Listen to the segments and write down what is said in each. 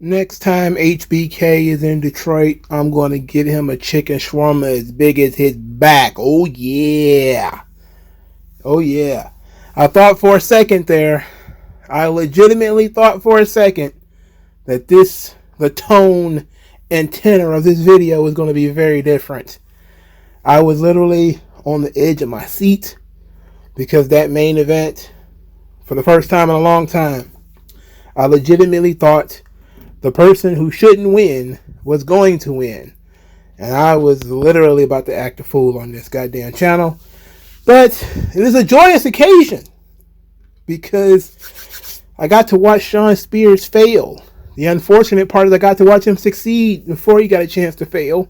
Next time HBK is in Detroit, I'm going to get him a chicken shawarma as big as his back. Oh, yeah. Oh, yeah. I thought for a second there, I legitimately thought for a second that the tone and tenor of this video was going to be very different. I was literally on the edge of my seat because that main event, for the first time in a long time, I legitimately thought the person who shouldn't win was going to win. And I was literally about to act a fool on this goddamn channel. But it is a joyous occasion because I got to watch Shawn Spears fail. The unfortunate part is I got to watch him succeed before he got a chance to fail.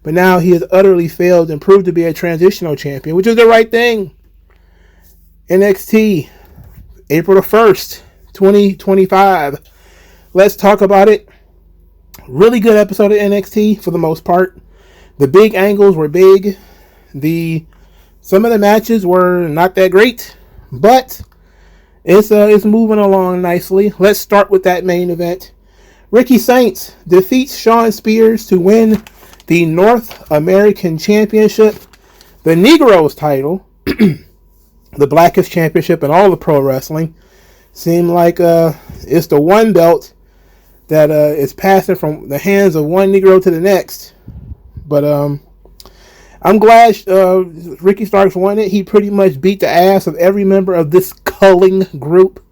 But now he has utterly failed and proved to be a transitional champion, which is the right thing. NXT, April the 1st, 2025. Let's talk about it. Really good episode of NXT for the most part. The big angles were big. Some of the matches were not that great, but it's moving along nicely. Let's start with that main event. Ricky Saints defeats Shawn Spears to win the North American Championship, the Negroes title, the blackest championship in all of pro wrestling. Seemed like it's the one belt that is passing from the hands of one Negro to the next. But I'm glad Ricky Starks won it. He pretty much beat the ass of every member of this culling group,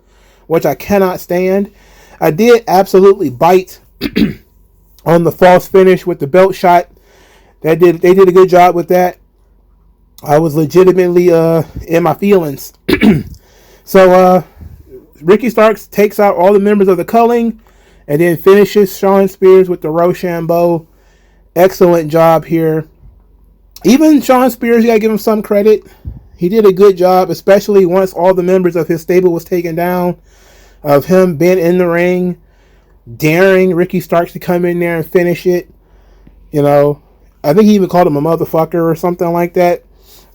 which I cannot stand. I did absolutely bite on the false finish with the belt shot. They did a good job with that. I was legitimately in my feelings. So Ricky Starks takes out all the members of the culling and then finishes Shawn Spears with the Rochambeau. Excellent job here. Even Shawn Spears, you gotta give him some credit. He did a good job, especially once all the members of his stable was taken down, of him being in the ring, daring Ricky Starks to come in there and finish it. You know, I think he even called him a motherfucker or something like that.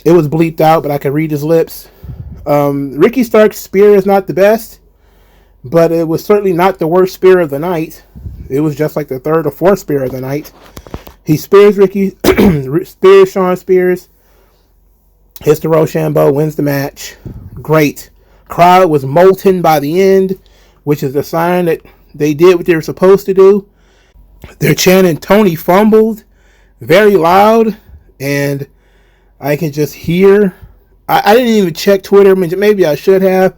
It was bleeped out, but I could read his lips. Ricky Starks' spear is not the best, but it was certainly not the worst spear of the night. It was just like the third or fourth spear of the night. He spears spears Shawn Spears, hits the Rochambeau, wins the match. Great. Crowd was molten by the end, which is a sign that they did what they were supposed to do. They're chanting Tony fumbled very loud, and I can just hear. I didn't even check Twitter. Maybe I should have,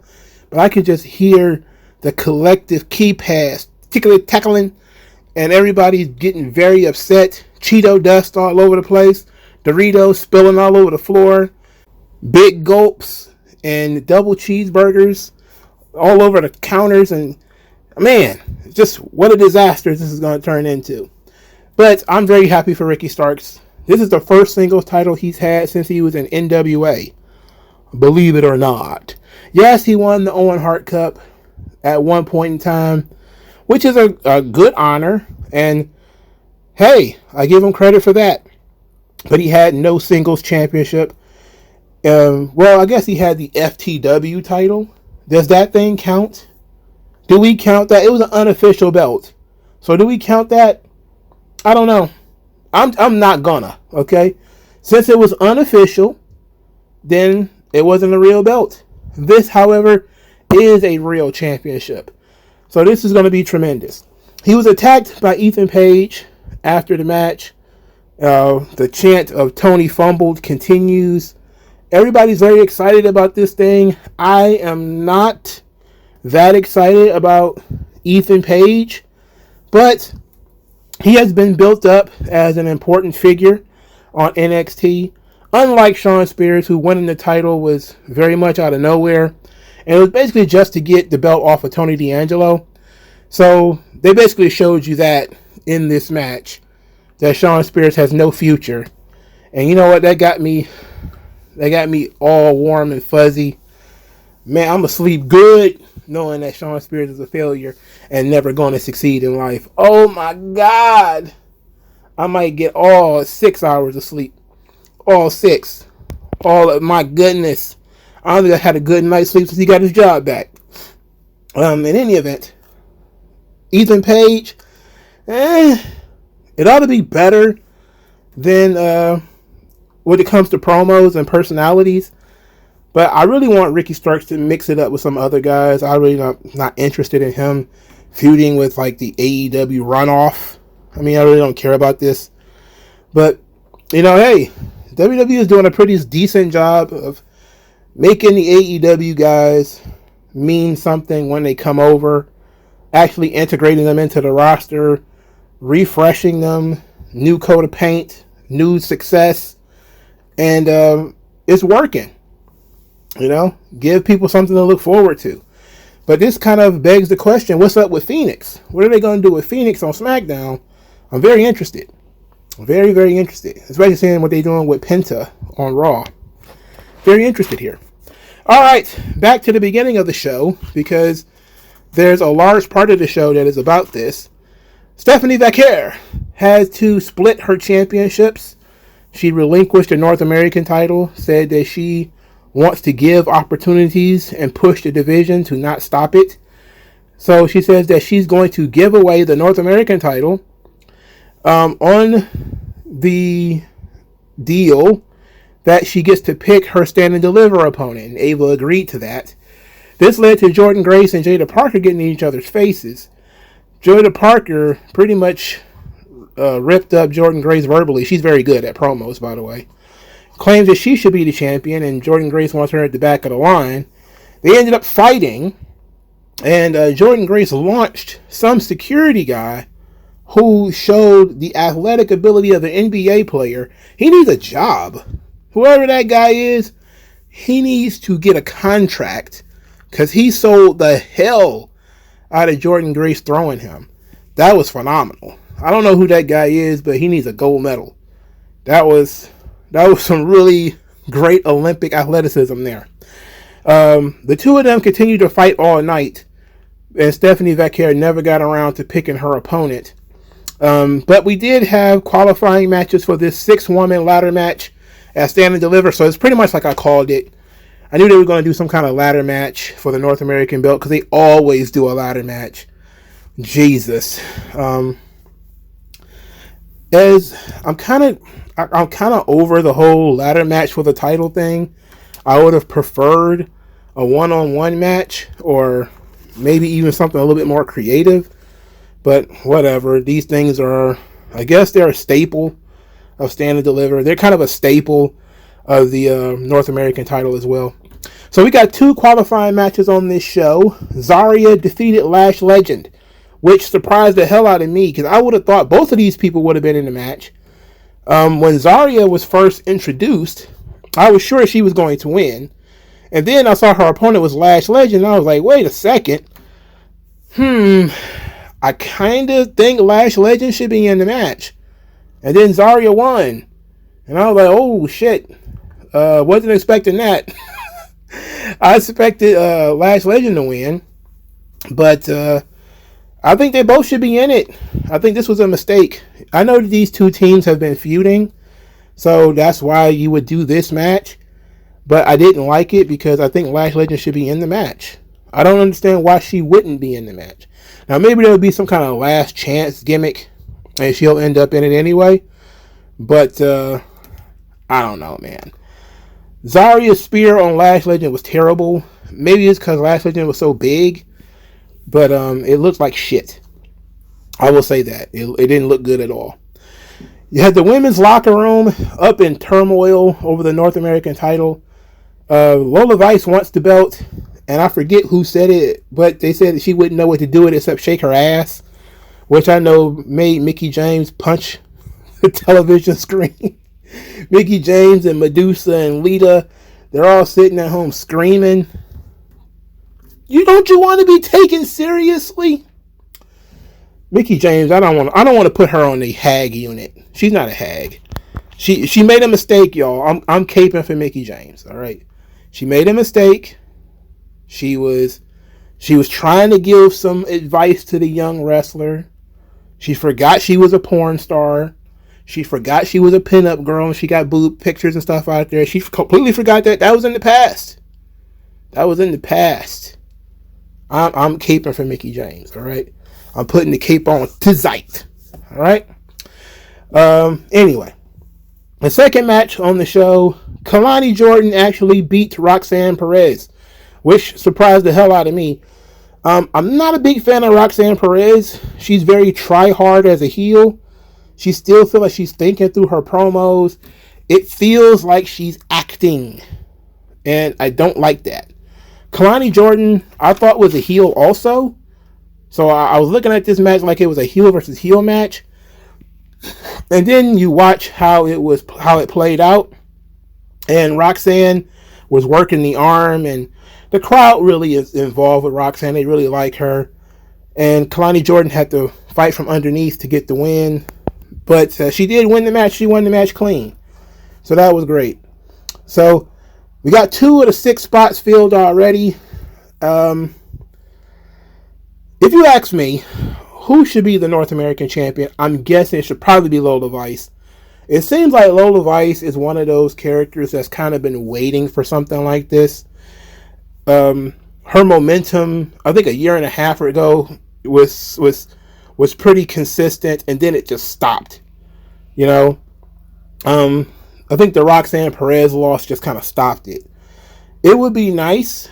but I could just hear the collective key pass, tackling, and everybody's getting very upset. Cheeto dust all over the place. Doritos spilling all over the floor. Big gulps and double cheeseburgers all over the counters. And man, just what a disaster this is going to turn into. But I'm very happy for Ricky Starks. This is the first singles title he's had since he was in NWA. Believe it or not. Yes, he won the Owen Hart Cup at one point in time, which is a good honor. And hey, I give him credit for that. But he had no singles championship. Well, I guess he had the FTW title. Does that thing count? Do we count that? It was an unofficial belt. So do we count that? I don't know. I'm not gonna, okay? Since it was unofficial, then it wasn't a real belt. This, however, is a real championship. So this is going to be tremendous. He was attacked by Ethan Page after the match. The chant of Tony fumbled continues. Everybody's very excited about this thing. I am not that excited about Ethan Page, but he has been built up as an important figure on NXT. Unlike Shawn Spears, who winning the title was very much out of nowhere. And it was basically just to get the belt off of Tony D'Angelo. So they basically showed you that in this match, that Shawn Spears has no future. And you know what? That got me all warm and fuzzy. Man, I'm going to sleep good knowing that Shawn Spears is a failure and never going to succeed in life. Oh my God. I might get all 6 hours of sleep. All 6. My goodness. I don't think I had a good night's sleep since he got his job back. In any event, Ethan Page, it ought to be better than when it comes to promos and personalities. But I really want Ricky Starks to mix it up with some other guys. I really not interested in him feuding with like the AEW runoff. I mean, I really don't care about this. But, you know, hey, WWE is doing a pretty decent job of making the AEW guys mean something when they come over, actually integrating them into the roster, refreshing them, new coat of paint, new success, and it's working. You know, give people something to look forward to. But this kind of begs the question, what's up with Phoenix? What are they going to do with Phoenix on SmackDown? I'm very interested. Very, very interested. Especially seeing what they're doing with Penta on Raw. Very interested here. All right, back to the beginning of the show, because there's a large part of the show that is about this. Stephanie Vaquer has to split her championships. She relinquished the North American title, said that she wants to give opportunities and push the division to not stop it. So she says that she's going to give away the North American title on the deal that she gets to pick her stand and deliver opponent, and Ava agreed to that. This led to Jordynne Grace and Jada Parker getting in each other's faces. Jada Parker pretty much ripped up Jordynne Grace verbally. She's very good at promos, by the way. Claims that she should be the champion, and Jordynne Grace wants her at the back of the line. They ended up fighting, and Jordynne Grace launched some security guy who showed the athletic ability of an NBA player. He needs a job. Whoever that guy is, he needs to get a contract, because he sold the hell out of Jordynne Grace throwing him. That was phenomenal. I don't know who that guy is, but he needs a gold medal. That was some really great Olympic athleticism there. The two of them continued to fight all night, and Stephanie Vaquer never got around to picking her opponent. But we did have qualifying matches for this 6-woman ladder match at Stand and Deliver, so it's pretty much like I called it. I knew they were going to do some kind of ladder match for the North American belt, because they always do a ladder match. Jesus. As I'm kind of over the whole ladder match for the title thing. I would have preferred a one-on-one match, or maybe even something a little bit more creative. But whatever. These things are, I guess they're a staple of Stand and Deliver. They're kind of a staple of the North American title as well. So we got 2 qualifying matches on this show. Zarya defeated Lash Legend, which surprised the hell out of me, because I would have thought both of these people would have been in the match. When Zarya was first introduced, I was sure she was going to win. And then I saw her opponent was Lash Legend, and I was like, wait a second. I kind of think Lash Legend should be in the match. And then Zarya won. And I was like, oh shit. Wasn't expecting that. I expected Lash Legend to win. But I think they both should be in it. I think this was a mistake. I know that these two teams have been feuding, so that's why you would do this match. But I didn't like it, because I think Lash Legend should be in the match. I don't understand why she wouldn't be in the match. Now, maybe there would be some kind of last chance gimmick, and she'll end up in it anyway. But I don't know, man. Zarya's spear on Lash Legend was terrible. Maybe it's because Lash Legend was so big, but it looked like shit. I will say that. It didn't look good at all. You had the women's locker room up in turmoil over the North American title. Lola Vice wants the belt, and I forget who said it, but they said that she wouldn't know what to do with it except shake her ass, which I know made Mickie James punch the television screen. Mickie James and Medusa and Lita, they're all sitting at home screaming. Don't you want to be taken seriously? Mickie James, I don't want to put her on the hag unit. She's not a hag. She made a mistake, y'all. I'm caping for Mickie James, all right? She made a mistake. She was trying to give some advice to the young wrestler. She forgot she was a porn star. She forgot she was a pinup girl, and she got boob pictures and stuff out there. She completely forgot that. That was in the past. That was in the past. I'm caping for Mickie James, all right? I'm putting the cape on tonight. All right. Anyway, the second match on the show, Kalani Jordan actually beat Roxanne Perez, which surprised the hell out of me. I'm not a big fan of Roxanne Perez. She's very try-hard as a heel. She still feels like she's thinking through her promos. It feels like she's acting, and I don't like that. Kalani Jordan, I thought, was a heel also. So I was looking at this match like it was a heel versus heel match. And then you watch how it played out. And Roxanne was working the arm, and the crowd really is involved with Roxanne. They really like her. And Kalani Jordan had to fight from underneath to get the win. But she did win the match. She won the match clean. So that was great. So we got 2 of the 6 spots filled already. If you ask me, who should be the North American champion, I'm guessing it should probably be Lola Vice. It seems like Lola Vice is one of those characters that's kind of been waiting for something like this. Her momentum, I think a year and a half ago, was pretty consistent, and then it just stopped. You know, I think the Roxanne Perez loss just kind of stopped it. It would be nice,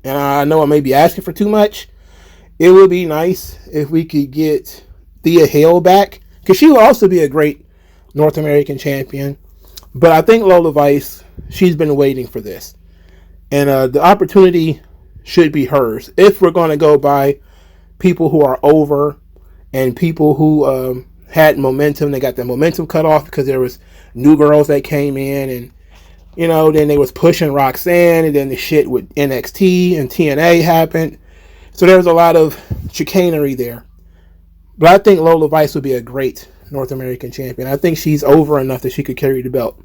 and I know I may be asking for too much. It would be nice if we could get Thea Hale back, because she would also be a great North American champion. But I think Lola Vice, she's been waiting for this. And the opportunity should be hers if we're going to go by people who are over and people who had momentum. They got their momentum cut off because there was new girls that came in, and you know, then they was pushing Roxanne, and then the shit with NXT and TNA happened. So there's a lot of chicanery there. But I think Lola Vice would be a great North American champion. I think she's over enough that she could carry the belt.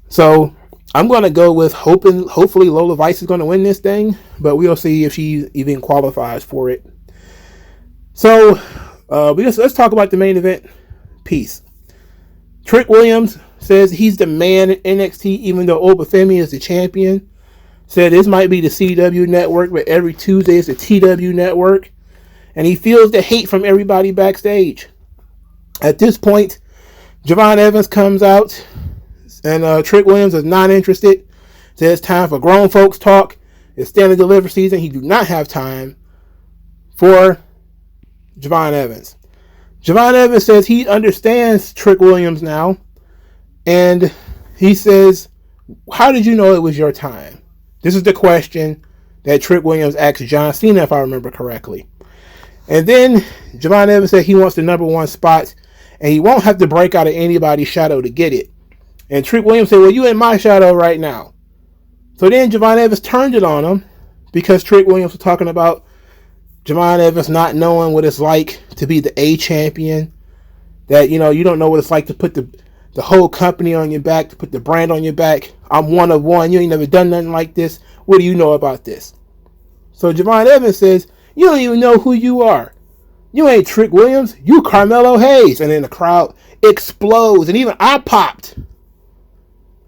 So I'm going to go with hopefully Lola Vice is going to win this thing, but we'll see if she even qualifies for it. So let's talk about the main event piece. Trick Williams says he's the man at NXT, even though Obafemi is the champion. Said this might be the CW network, but every Tuesday is the TW network. And he feels the hate from everybody backstage. At this point, Javon Evans comes out, and Trick Williams is not interested. Says it's time for grown folks talk. It's standard delivery season. He do not have time for Javon Evans. Javon Evans says he understands Trick Williams now. And he says, how did you know it was your time? This is the question that Trick Williams asked John Cena, if I remember correctly. And then Javon Evans said he wants the number 1 spot, and he won't have to break out of anybody's shadow to get it. And Trick Williams said, well, you in my shadow right now. So then Javon Evans turned it on him, because Trick Williams was talking about Javon Evans not knowing what it's like to be the A champion. That, you know, you don't know what it's like to put the whole company on your back, to put the brand on your back. I'm one of one. You ain't never done nothing like this. What do you know about this? So Javon Evans says, you don't even know who you are. You ain't Trick Williams. You Carmelo Hayes. And then the crowd explodes. And even I popped.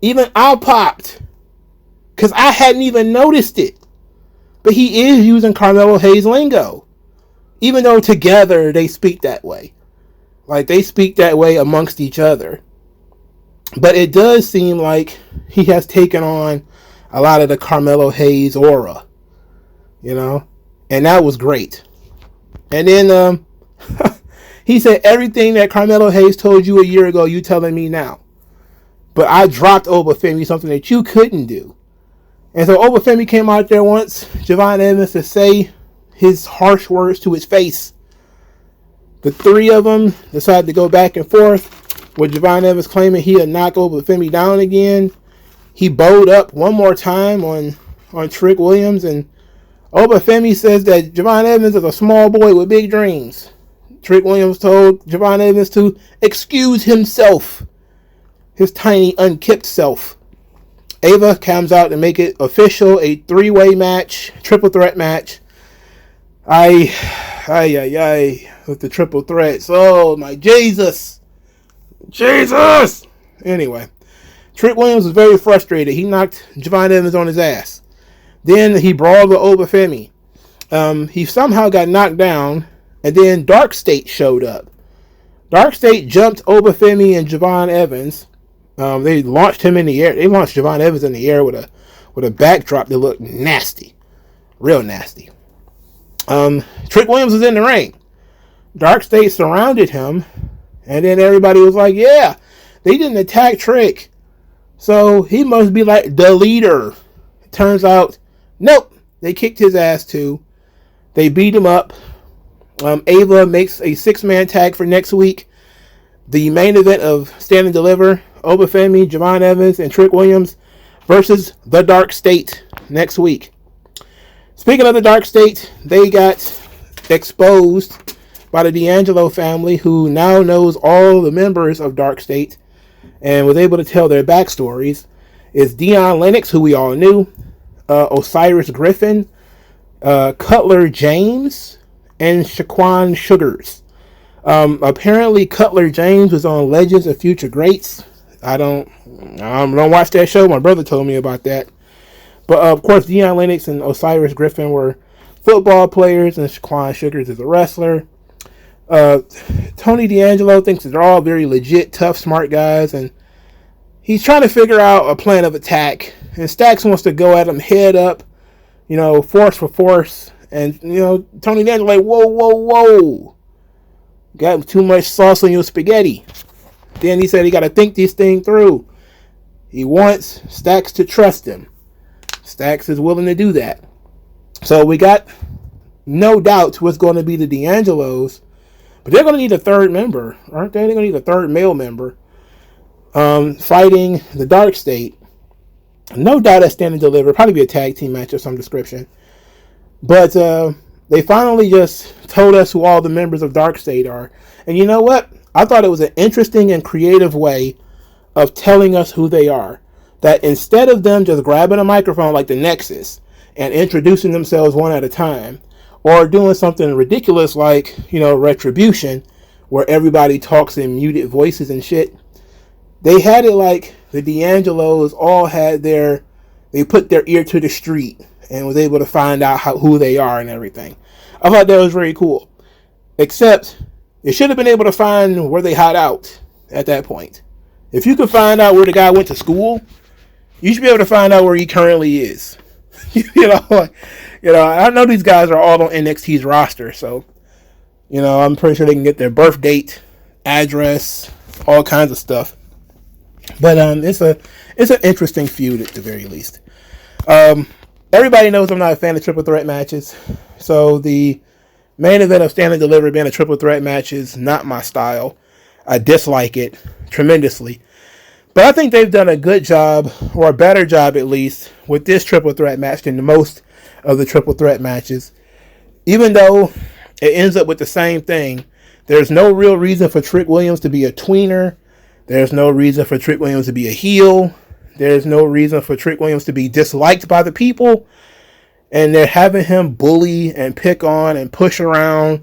Because I hadn't even noticed it. But he is using Carmelo Hayes lingo. Even though together they speak that way. Like they speak that way amongst each other. But it does seem like he has taken on a lot of the Carmelo Hayes aura. You know? And that was great. And then he said, everything that Carmelo Hayes told you a year ago, you telling me now. But I dropped Obafemi, something that you couldn't do. And so Obafemi came out there once, Javon Evans, to say his harsh words to his face. The 3 of them decided to go back and forth, with Javon Evans claiming he had knocked Obafemi down again. He bowed up one more time on Trick Williams, and Obafemi says that Javon Evans is a small boy with big dreams. Trick Williams told Javon Evans to excuse himself, his tiny, unkept self. Ava comes out to make it official, a 3-way match, triple threat match. With the triple threats. Oh my Jesus. Anyway, Trick Williams was very frustrated. He knocked Javon Evans on his ass. Then he brawled with Obafemi. He somehow got knocked down, And then Dark State showed up. Dark State jumped Obafemi and Javon Evans. They launched him in the air. They launched Javon Evans in the air with a backdrop that looked nasty. Real nasty. Trick Williams was in the ring. Dark State surrounded him. And then everybody was like, yeah, they didn't attack Trick, so he must be like the leader. It turns out, nope, they kicked his ass too. They beat him up. Ava makes a 6-man tag for next week. The main event of Stand and Deliver, Obafemi, Javon Evans, and Trick Williams versus the Dark State next week. Speaking of the Dark State, they got exposed by the D'Angelo family, who now knows all the members of Dark State and was able to tell their backstories. It's Dion Lennox, who we all knew, Osiris Griffin, Cutler James, and Shaquan Sugars. Apparently Cutler James was on Legends of Future Greats. I don't watch that show. My brother told me about that. But of course, Dion Lennox and Osiris Griffin were football players, and Shaquan Sugars is a wrestler. Tony D'Angelo thinks that they're all very legit, tough, smart guys, and he's trying to figure out a plan of attack. And Stacks wants to go at him head up, force for force. And, Tony D'Angelo like, whoa. Got too much sauce on your spaghetti. Then he said he got to think this thing through. He wants Stacks to trust him. Stacks is willing to do that. So we got no doubt what's going to be the D'Angelos. But they're going to need a third member, aren't they? They're going to need a third male member fighting the Dark State. No doubt at Stand and Deliver. Probably be a tag team match of some description. But they finally just told us who all the members of Dark State are. And you know what? I thought it was an interesting and creative way of telling us who they are. That instead of them just grabbing a microphone like the Nexus and introducing themselves one at a time, or doing something ridiculous like, Retribution, where everybody talks in muted voices and shit. They had it like the D'Angelos all had they put their ear to the street and was able to find out who they are and everything. I thought that was very cool. Except, they should have been able to find where they hide out at that point. If you could find out where the guy went to school, you should be able to find out where he currently is. I know these guys are all on NXT's roster, so, I'm pretty sure they can get their birth date, address, all kinds of stuff. But it's an interesting feud at the very least. Everybody knows I'm not a fan of triple threat matches, so the main event of Stand and Deliver being a triple threat match is not my style. I dislike it tremendously. But I think they've done a good job, or a better job at least, with this triple threat match than most of the triple threat matches. Even though it ends up with the same thing, there's no real reason for Trick Williams to be a tweener. There's no reason for Trick Williams to be a heel. There's no reason for Trick Williams to be disliked by the people. And they're having him bully and pick on and push around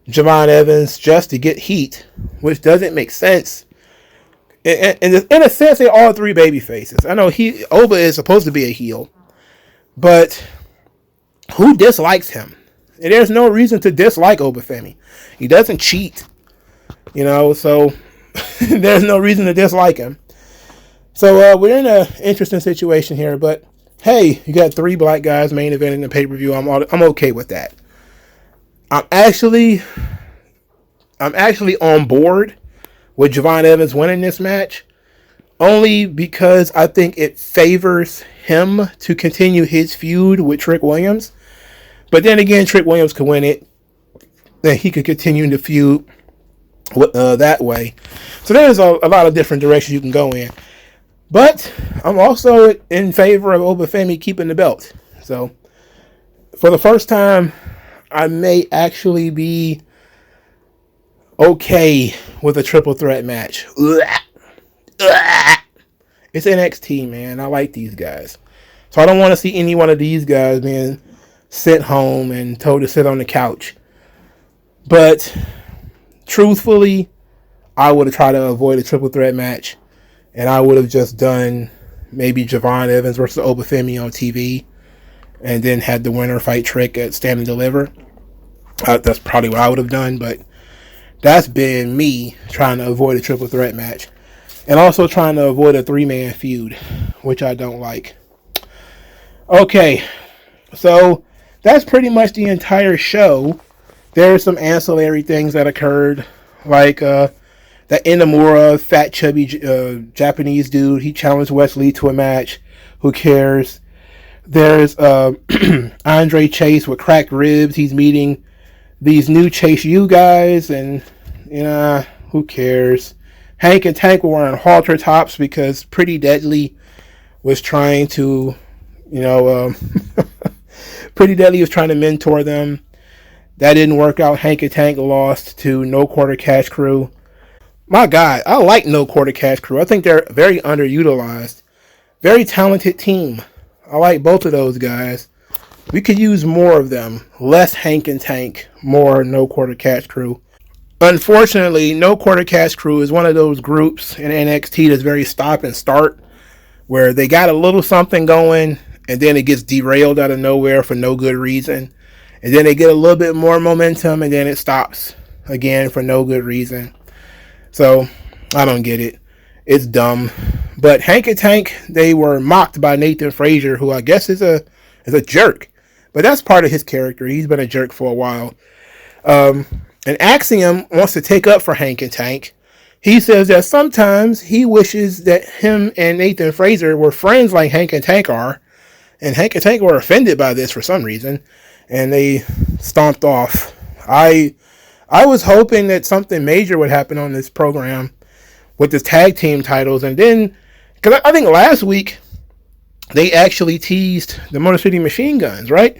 Javon Evans just to get heat, which doesn't make sense. In a sense, they're all three baby faces. I know Oba is supposed to be a heel, but who dislikes him? And there's no reason to dislike Obafemi. He doesn't cheat, so there's no reason to dislike him. So we're in an interesting situation here, but hey, you got 3 black guys main event in the pay-per-view. I'm okay with that. I'm actually on board with Javon Evans winning this match, only because I think it favors him to continue his feud with Trick Williams. But then again, Trick Williams could win it, then he could continue the feud that way. So there's a lot of different directions you can go in. But I'm also in favor of Obafemi keeping the belt. So for the first time, I may actually be okay with a triple threat match. It's NXT, man. I like these guys. So I don't want to see any one of these guys being sent home and told to sit on the couch. But truthfully, I would have tried to avoid a triple threat match. And I would have just done maybe Javon Evans versus Obafemi on TV. And then had the winner fight Trick at Stand and Deliver. That's probably what I would have done, but that's been me trying to avoid a triple threat match. And also trying to avoid a 3-man feud, which I don't like. Okay, so that's pretty much the entire show. There are some ancillary things that occurred, like that Inamura, fat, chubby Japanese dude. He challenged Wesley to a match. Who cares? There's Andre Chase with cracked ribs. He's meeting these new Chase U guys, and who cares? Hank and Tank were wearing halter tops because Pretty Deadly was trying to, Pretty Deadly was trying to mentor them. That didn't work out. Hank and Tank lost to No Quarter Cash Crew. My God, I like No Quarter Cash Crew. I think they're very underutilized. Very talented team. I like both of those guys. We could use more of them. Less Hank and Tank, more No Quarter Cash Crew. Unfortunately, No Quarter Cash Crew is one of those groups in NXT that's very stop and start, where they got a little something going, and then it gets derailed out of nowhere for no good reason. And then they get a little bit more momentum, and then it stops again for no good reason. So, I don't get it. It's dumb. But Hank and Tank, they were mocked by Nathan Frazier, who I guess is a jerk. But that's part of his character. He's been a jerk for a while. And Axiom wants to take up for Hank and Tank. He says that sometimes he wishes that him and Nathan Frazier were friends like Hank and Tank are. And Hank and Tank were offended by this for some reason. And they stomped off. I was hoping that something major would happen on this program with the tag team titles. And then, because I think last week, they actually teased the Motor City Machine Guns, right?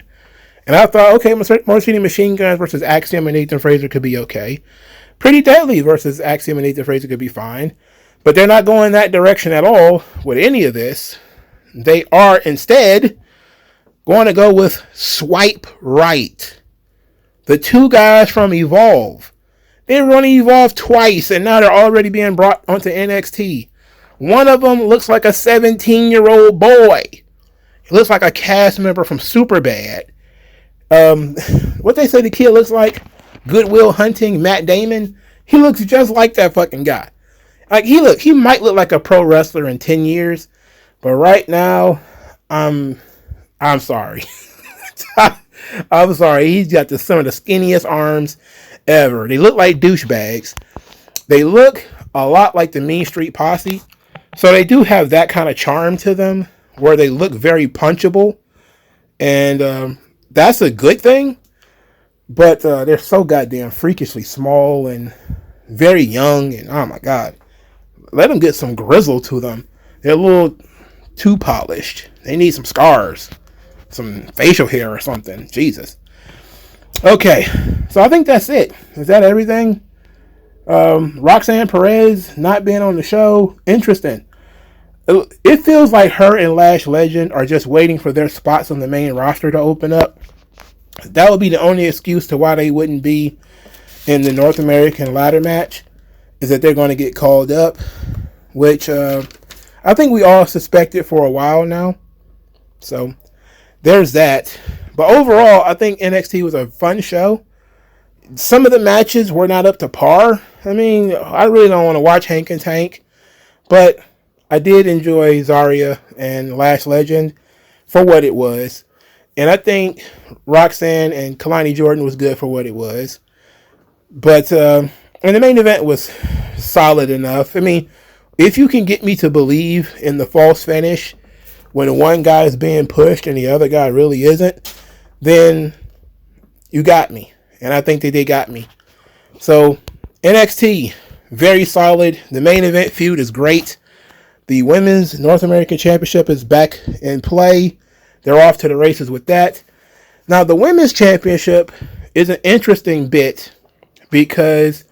And I thought, okay, Motor City Machine Guns versus Axiom and Nathan Frazier could be okay. Pretty Deadly versus Axiom and Nathan Frazier could be fine. But they're not going that direction at all with any of this. They are instead going to go with Swipe Right. The two guys from Evolve. They were going to Evolve twice, and now they're already being brought onto NXT. One of them looks like a 17-year-old boy. He looks like a cast member from Superbad. What they say the kid looks like? Goodwill Hunting, Matt Damon. He looks just like that fucking guy. Like he might look like a pro wrestler in 10 years, but right now, I'm sorry. I'm sorry. He's got some of the skinniest arms ever. They look like douchebags. They look a lot like the Mean Street Posse, so they do have that kind of charm to them, where they look very punchable, and that's a good thing. But they're so goddamn freakishly small and very young, and oh my God, let them get some grizzle to them. They're a little too polished. They need some scars, some facial hair or something. Jesus. Okay, so I think that's it. Is that everything? Roxanne Perez not being on the show, interesting. It feels like her and Lash Legend are just waiting for their spots on the main roster to open up. That would be the only excuse to why they wouldn't be in the North American ladder match, is that they're going to get called up, which I think we all suspected for a while now. So there's that. But overall, I think NXT was a fun show. Some of the matches were not up to par. I mean, I really don't want to watch Hank and Tank, but I did enjoy Zarya and Lash Legend for what it was. And I think Roxanne and Kalani Jordan was good for what it was. But, and the main event was solid enough. I mean, if you can get me to believe in the false finish when one guy is being pushed and the other guy really isn't, then you got me. And I think that they got me. So, NXT, very solid. The main event feud is great. The Women's North American Championship is back in play. They're off to the races with that. Now, the Women's Championship is an interesting bit because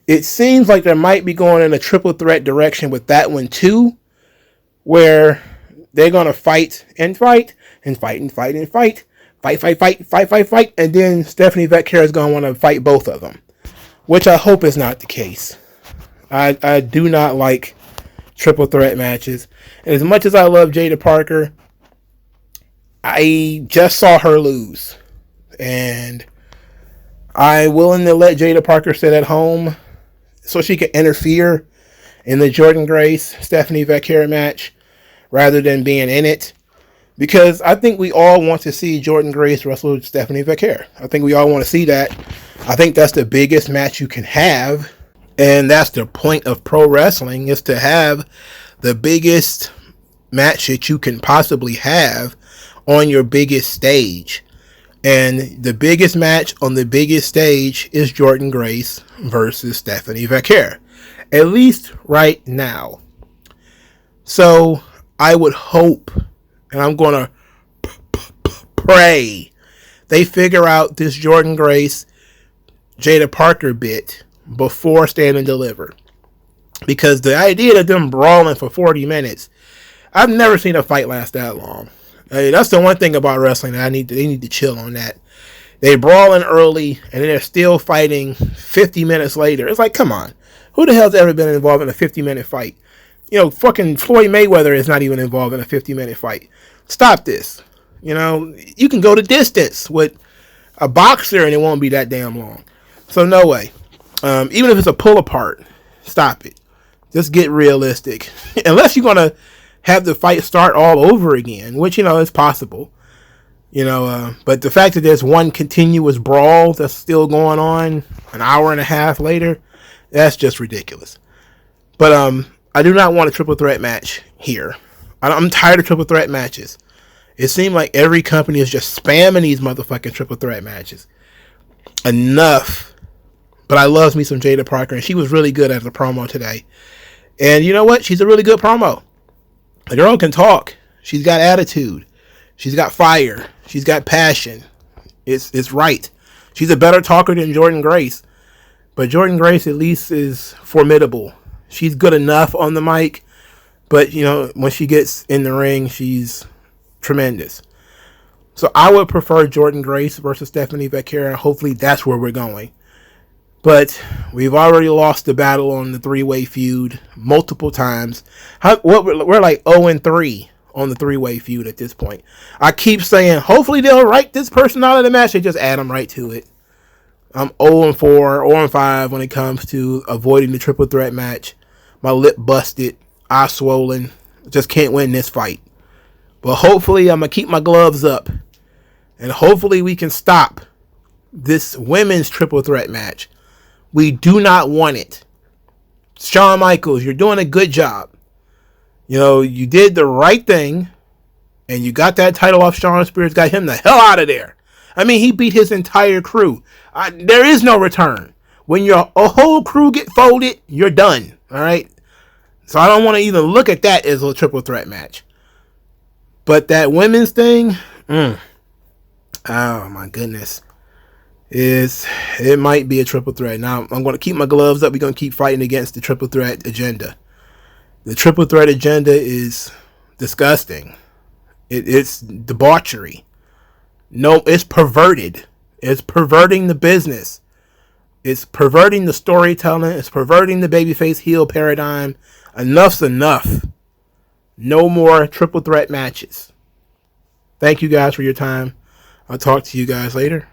it seems like they might be going in a triple threat direction with that one too, where they're going to fight and fight and fight and fight and fight. Fight. And then Stephanie Vecchia is going to want to fight both of them, which I hope is not the case. I do not like triple threat matches. And as much as I love Jada Parker, I just saw her lose. And I'm willing to let Jada Parker sit at home so she can interfere in the Jordynne Grace Stephanie Vaquera match rather than being in it. Because I think we all want to see Jordynne Grace wrestle Stephanie Vaquera. I think we all want to see that. I think that's the biggest match you can have. And that's the point of pro wrestling, is to have the biggest match that you can possibly have on your biggest stage. And the biggest match on the biggest stage is Jordynne Grace versus Stephanie Vaquera. At least right now. So I would hope, and I'm going to pray, they figure out this Jordynne Grace Jada Parker bit before Stand and Deliver. Because the idea of them brawling for 40 minutes, I've never seen a fight last that long. That's the one thing about wrestling that they need to chill on that. They brawling early and then they're still fighting 50 minutes later. It's like, come on. Who the hell's ever been involved in a 50-minute fight? You know, fucking Floyd Mayweather is not even involved in a 50-minute fight. Stop this. You know, you can go the distance with a boxer and it won't be that damn long. So no way. Even if it's a pull apart, stop it. Just get realistic. Unless you're going to have the fight start all over again, which, you know, is possible. You know, but the fact that there's one continuous brawl that's still going on an hour and a half later, that's just ridiculous. But I do not want a triple threat match here. I'm tired of triple threat matches. It seems like every company is just spamming these motherfucking triple threat matches. Enough. But I love me some Jada Parker, and she was really good at the promo today. And you know what? She's a really good promo. The girl can talk. She's got attitude. She's got fire. She's got passion. It's right. She's a better talker than Jordynne Grace. But Jordynne Grace at least is formidable. She's good enough on the mic. But, you know, when she gets in the ring, she's tremendous. So I would prefer Jordynne Grace versus Stephanie Vaquera. Hopefully that's where we're going. But we've already lost the battle on the three-way feud multiple times. We're like 0-3 on the three-way feud at this point. I keep saying, hopefully they'll write this person out of the match. They just add them right to it. I'm 0-4, 0-5 when it comes to avoiding the triple threat match. My lip busted, eye swollen. Just can't win this fight. But hopefully I'm going to keep my gloves up. And hopefully we can stop this women's triple threat match. We do not want it. Shawn Michaels, you're doing a good job. You know, you did the right thing. And you got that title off Shawn Spears. Got him the hell out of there. I mean, he beat his entire crew. There is no return. When your whole crew get folded, you're done. All right? So I don't want to even look at that as a triple threat match. But that women's thing, oh my goodness. It might be a triple threat. Now, I'm going to keep my gloves up. We're going to keep fighting against the triple threat agenda. The triple threat agenda is disgusting. It's debauchery. No, it's perverted. It's perverting the business. It's perverting the storytelling. It's perverting the babyface heel paradigm. Enough's enough. No more triple threat matches. Thank you guys for your time. I'll talk to you guys later.